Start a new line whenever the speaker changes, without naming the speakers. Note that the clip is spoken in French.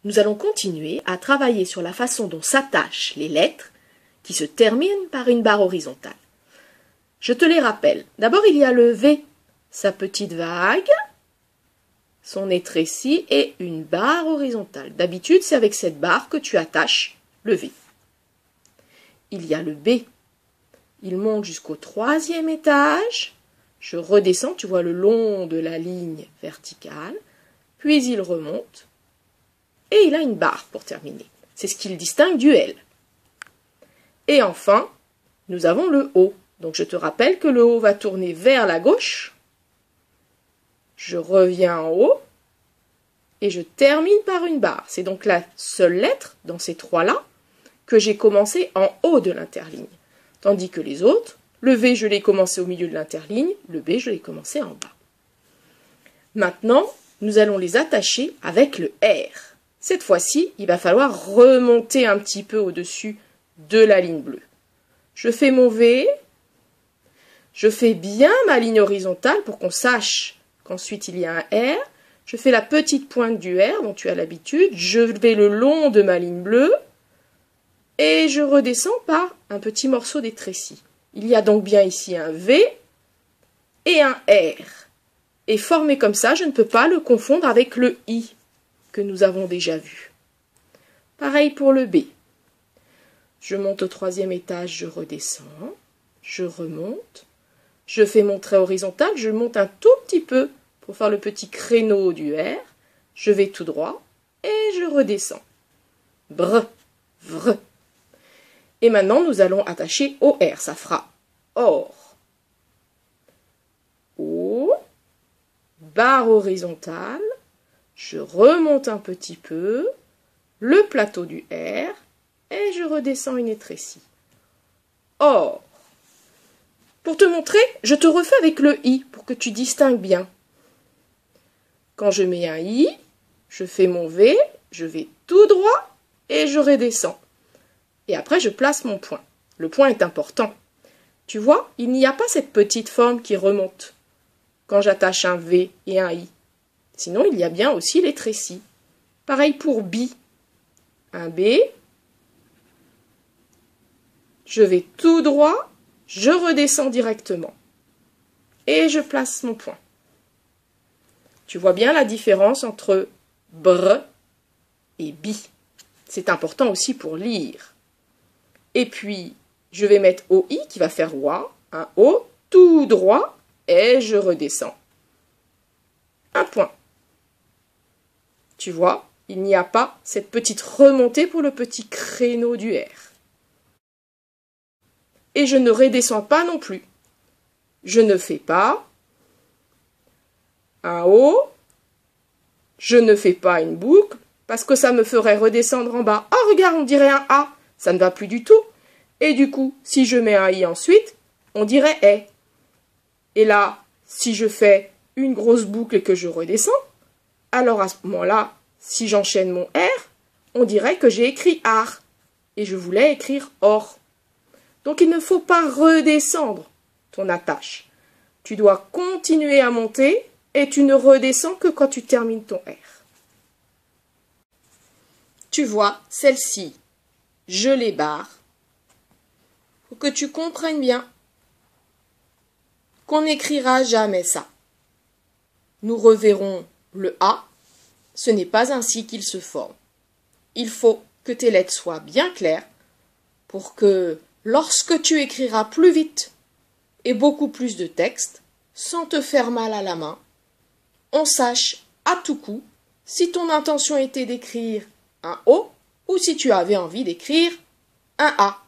nous allons continuer à travailler sur la façon dont s'attachent les lettres qui se terminent par une barre horizontale. Je te les rappelle. D'abord, il y a le V, sa petite vague, son étrécie et une barre horizontale. D'habitude, c'est avec cette barre que tu attaches le V. Il y a le B. Il monte jusqu'au 3e étage. Je redescends, tu vois le long de la ligne verticale. Puis il remonte. Et il a une barre pour terminer. C'est ce qui le distingue du L. Et enfin, nous avons le O. Donc je te rappelle que le O va tourner vers la gauche. Je reviens en haut. Et je termine par une barre. C'est donc la seule lettre, dans ces trois-là, que j'ai commencé en haut de l'interligne. Tandis que les autres, le V, je l'ai commencé au milieu de l'interligne, le B, je l'ai commencé en bas. Maintenant, nous allons les attacher avec le R. Cette fois-ci, il va falloir remonter un petit peu au-dessus de la ligne bleue. Je fais mon V, je fais bien ma ligne horizontale pour qu'on sache qu'ensuite il y a un R. Je fais la petite pointe du R dont tu as l'habitude, je vais le long de ma ligne bleue et je redescends par un petit morceau d'étrécie. Il y a donc bien ici un V et un R. Et formé comme ça, je ne peux pas le confondre avec le I que nous avons déjà vu. Pareil pour le B. Je monte au 3e étage, je redescends, je remonte, je fais mon trait horizontal, je monte un tout petit peu pour faire le petit créneau du R, je vais tout droit et je redescends. Br, vr. Et maintenant, nous allons attacher au R, ça fera or. O, barre horizontale, je remonte un petit peu, le plateau du R, et je redescends une étrécie. Or. Pour te montrer, je te refais avec le I pour que tu distingues bien. Quand je mets un I, je fais mon V, je vais tout droit et je redescends. Et après, je place mon point. Le point est important. Tu vois, il n'y a pas cette petite forme qui remonte quand j'attache un V et un I. Sinon, il y a bien aussi les trécies. Pareil pour B. Un B, je vais tout droit, je redescends directement. Et je place mon point. Tu vois bien la différence entre br et bi. C'est important aussi pour lire. Et puis, je vais mettre OI qui va faire OA, un O tout droit, et je redescends. Un point. Tu vois, il n'y a pas cette petite remontée pour le petit créneau du R. Et je ne redescends pas non plus. Je ne fais pas un O, je ne fais pas une boucle, parce que ça me ferait redescendre en bas. Ah, regarde, on dirait un A, ça ne va plus du tout. Et du coup, si je mets un I ensuite, on dirait E. Et là, si je fais une grosse boucle et que je redescends, alors à ce moment-là, si j'enchaîne mon R, on dirait que j'ai écrit AR. Et je voulais écrire OR. Donc il ne faut pas redescendre ton attache. Tu dois continuer à monter et tu ne redescends que quand tu termines ton R. Tu vois, celle-ci, je les barre pour que tu comprennes bien qu'on n'écrira jamais ça. Nous reverrons le A, ce n'est pas ainsi qu'il se forme. Il faut que tes lettres soient bien claires pour que lorsque tu écriras plus vite et beaucoup plus de texte, sans te faire mal à la main, on sache à tout coup si ton intention était d'écrire un O ou si tu avais envie d'écrire un A.